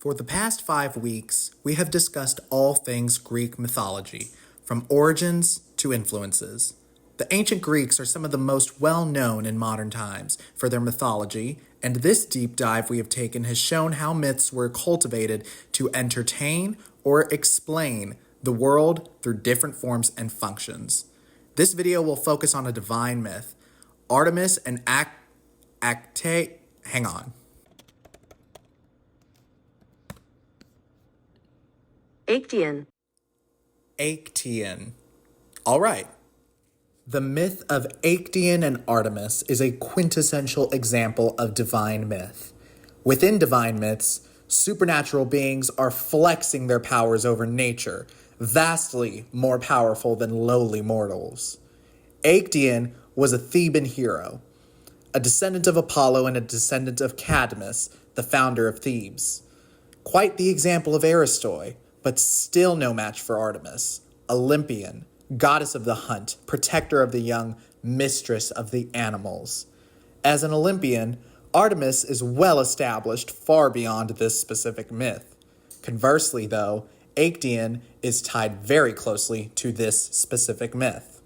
For the past 5 weeks, we have discussed all things Greek mythology, from origins to influences. The ancient Greeks are some of the most well-known in modern times for their mythology, and this deep dive we have taken has shown how myths were cultivated to entertain or explain the world through different forms and functions. This video will focus on a divine myth, Artemis and Actaeon. Actaeon. All right. The myth of Actaeon and Artemis is a quintessential example of divine myth. Within divine myths, supernatural beings are flexing their powers over nature, vastly more powerful than lowly mortals. Actaeon was a Theban hero, a descendant of Apollo and a descendant of Cadmus, the founder of Thebes. Quite the example of Aristoi, but still no match for Artemis, Olympian, goddess of the hunt, protector of the young, mistress of the animals. As an Olympian, Artemis is well established far beyond this specific myth. Conversely, though, Actaeon is tied very closely to this specific myth.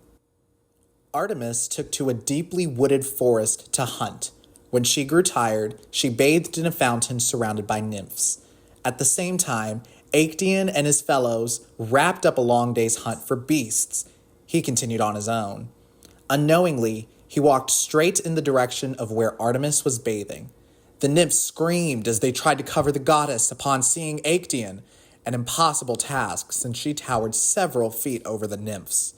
Artemis took to a deeply wooded forest to hunt. When she grew tired, she bathed in a fountain surrounded by nymphs. At the same time, Actaeon and his fellows wrapped up a long day's hunt for beasts. He continued on his own. Unknowingly, he walked straight in the direction of where Artemis was bathing. The nymphs screamed as they tried to cover the goddess upon seeing Actaeon, an impossible task since she towered several feet over the nymphs.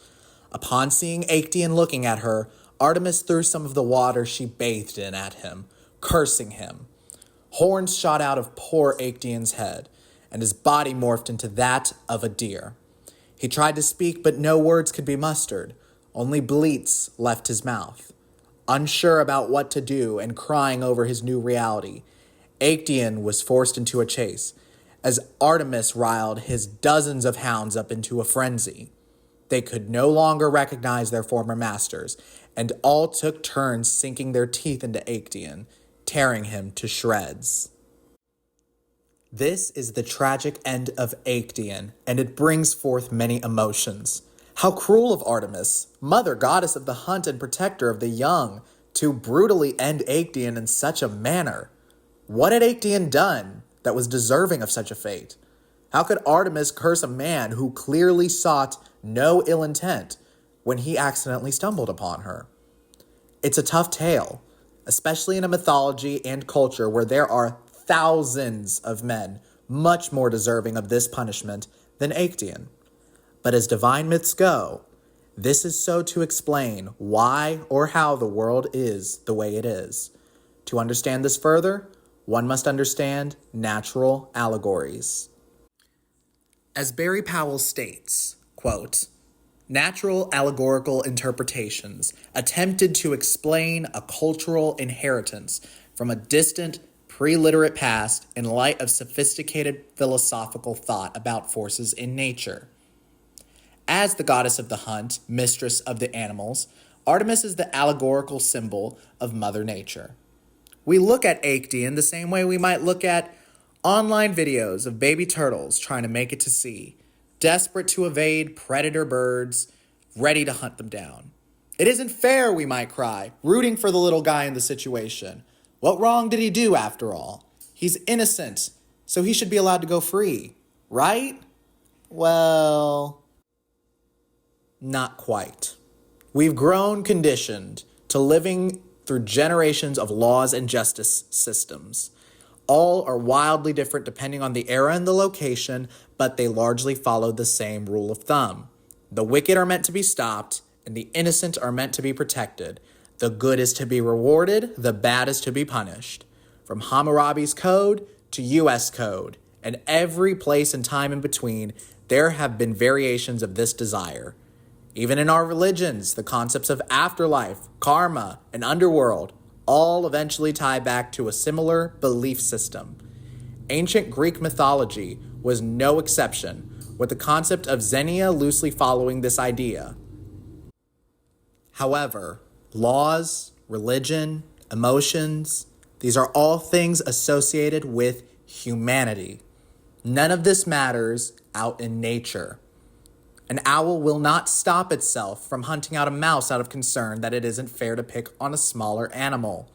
Upon seeing Actaeon looking at her, Artemis threw some of the water she bathed in at him, cursing him. Horns shot out of poor Actaeon's head, and his body morphed into that of a deer. He tried to speak, but no words could be mustered. Only bleats left his mouth. Unsure about what to do and crying over his new reality, Actaeon was forced into a chase, as Artemis riled his dozens of hounds up into a frenzy. They could no longer recognize their former masters, and all took turns sinking their teeth into Actaeon, tearing him to shreds. This is the tragic end of Actaeon, and it brings forth many emotions. How cruel of Artemis, mother goddess of the hunt and protector of the young, to brutally end Actaeon in such a manner. What had Actaeon done that was deserving of such a fate? How could Artemis curse a man who clearly sought no ill intent when he accidentally stumbled upon her? It's a tough tale, especially in a mythology and culture where there are thousands of men much more deserving of this punishment than Actaeon. But as divine myths go, this is so to explain why or how the world is the way it is. To understand this further, one must understand natural allegories. As Barry Powell states, quote, "Natural allegorical interpretations attempted to explain a cultural inheritance from a distant pre-literate past in light of sophisticated philosophical thought about forces in nature. As the goddess of the hunt, mistress of the animals, Artemis is the allegorical symbol of Mother Nature. We look at Actaeon the same way we might look at online videos of baby turtles trying to make it to sea, desperate to evade predator birds, ready to hunt them down. It isn't fair, we might cry, rooting for the little guy in the situation. What wrong did he do, after all? He's innocent, so he should be allowed to go free, right? Well, not quite. We've grown conditioned to living through generations of laws and justice systems. All are wildly different depending on the era and the location, but they largely follow the same rule of thumb. The wicked are meant to be stopped, and the innocent are meant to be protected. The good is to be rewarded, the bad is to be punished. From Hammurabi's Code to U.S. Code, and every place and time in between, there have been variations of this desire. Even in our religions, the concepts of afterlife, karma, and underworld all eventually tie back to a similar belief system. Ancient Greek mythology was no exception, with the concept of Xenia loosely following this idea. However, laws, religion, emotions, these are all things associated with humanity. None of this matters out in nature. An owl will not stop itself from hunting out a mouse out of concern that it isn't fair to pick on a smaller animal.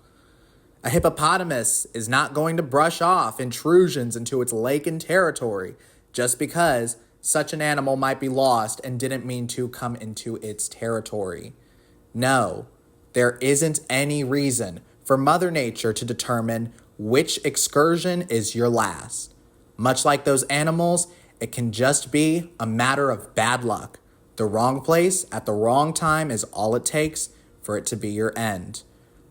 A hippopotamus is not going to brush off intrusions into its lake and territory just because such an animal might be lost and didn't mean to come into its territory. No, there isn't any reason for Mother Nature to determine which excursion is your last. Much like those animals, it can just be a matter of bad luck. The wrong place at the wrong time is all it takes for it to be your end.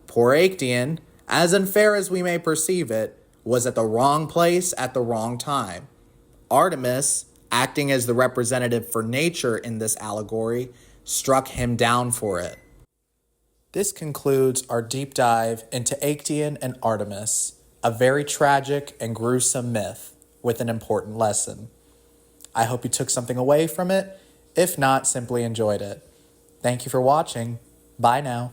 Poor Actaeon, as unfair as we may perceive it, was at the wrong place at the wrong time. Artemis, acting as the representative for nature in this allegory, struck him down for it. This concludes our deep dive into Actaeon and Artemis, a very tragic and gruesome myth with an important lesson. I hope you took something away from it. If not, simply enjoyed it. Thank you for watching. Bye now.